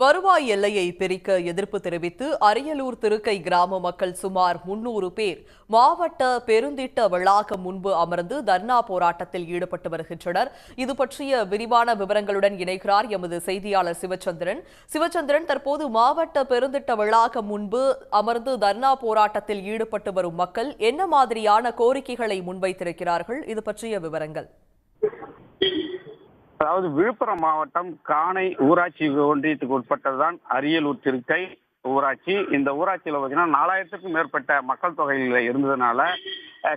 வருவாய் எல்லையை பிரிக்க எதிர்ப்பு தெரிவித்து அரியலூர் திருக்கை கிராம மக்கள் சுமார் 300 பேர் மாவட்ட பெருந்திட்ட வளாகம் முன்பு அமர்ந்து தர்ணா போராட்டத்தில் ஈடுபட்டு வருகின்றனர். இது பற்றிய விரிவான விவரங்களுடன் இணைகிறார் எமது செய்தியாளர் சிவச்சந்திரன். தற்போது மாவட்ட பெருந்திட்ட வளாகம் முன்பு அமர்ந்து தர்ணா போராட்டத்தில் ஈடுபட்டு வரும் மக்கள் என்ன மாதிரியான கோரிக்கைகளை முன்வைத்திருக்கிறார்கள்? இது பற்றிய விவரங்கள். அதாவது விழுப்புரம் மாவட்டம் காணை ஊராட்சி ஒன்றியத்துக்கு உட்பட்டதுதான் அரியலூர் திருக்கை ஊராட்சி. இந்த ஊராட்சியில் பார்த்தீங்கன்னா 4000க்கும் மேற்பட்ட மக்கள் தொகையில் இருந்ததுனால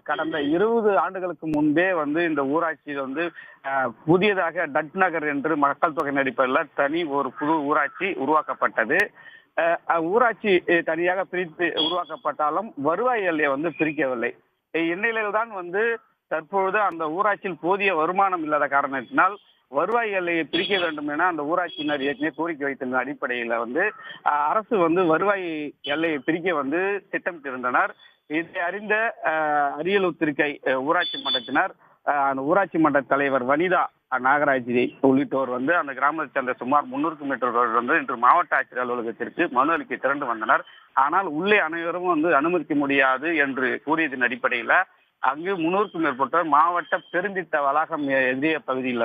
கடந்த 20 ஆண்டுகளுக்கு முன்பே இந்த ஊராட்சியில் புதியதாக டட் நகர் என்று மக்கள் தொகை அடிப்படையில் தனி ஒரு புது ஊராட்சி உருவாக்கப்பட்டது. ஊராட்சி தனியாக பிரித்து உருவாக்கப்பட்டாலும் வருவாய் எல்லையை பிரிக்கவில்லை. இந்நிலையில்தான் தற்பொழுது அந்த ஊராட்சியில் போதிய வருமானம் இல்லாத காரணத்தினால் வருவாய் எல்லையை பிரிக்க வேண்டும் என அந்த ஊராட்சியினர் ஏற்கனவே கோரிக்கை வைத்திருந்த அடிப்படையில் அரசு வருவாய் எல்லையை பிரிக்க திட்டமிட்டிருந்தனர். இதை அறிந்த அரியலூர் திருக்கை ஊராட்சி மன்றத்தினர் அந்த ஊராட்சி மன்ற தலைவர் வனிதா நாகராஜி உள்ளிட்டோர் அந்த கிராமத்தை சேர்ந்த சுமார் 300க்கும் மேற்பட்டோர் இன்று மாவட்ட ஆட்சியர் அலுவலகத்திற்கு மனு அளிக்க திரண்டு வந்தனர். ஆனால் உள்ளே அனைவரும் அனுமதிக்க முடியாது என்று கூறியதன் அடிப்படையில் அங்கு 300க்கும் மேற்பட்டோர் மாவட்ட பெருந்திட்ட வளாகம் எதிரிய பகுதியில்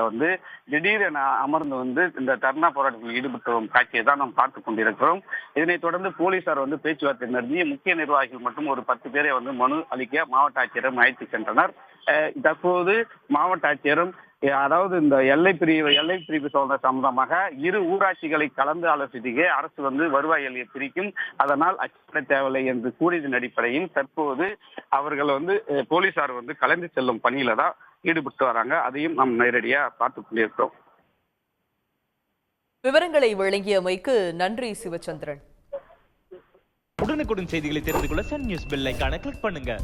திடீரென அமர்ந்து இந்த தர்ணா போராட்டத்தில் ஈடுபட்டு வரும் காட்சியை தான் நாம் பார்த்துக் கொண்டிருக்கிறோம். இதனைத் தொடர்ந்து போலீசார் பேச்சுவார்த்தை நடத்தி முக்கிய நிர்வாகிகள் மட்டும் ஒரு 10 பேரை மனு அளிக்க மாவட்ட ஆட்சியரும் அழைத்து சென்றனர். தற்போது மாவட்ட ஆட்சியரும் அதாவது இந்த எல்லை பிரிவு சம்பந்தமாக இரு ஊராட்சிகளை கலந்து ஆலோசிக்க அரசு வருவாய் எல்லையை பிரிக்கும், அதனால் அச்சப்பட தேவையில்லை என்று கூறியதன் அடிப்படையில் தற்போது அவர்கள் போலீசார் கலந்து செல்லும் பணியில தான் ஈடுபட்டு வராங்க. அதையும் நாம் நேரடியா பார்த்து கொண்டிருக்கிறோம். விவரங்களை வழங்கியமைக்கு நன்றி சிவச்சந்திரன். உடனுக்குடன் செய்திகளை தெரிந்து கொள்ள சன் நியூஸ் பெல் ஐகானை கிளிக் பண்ணுங்க.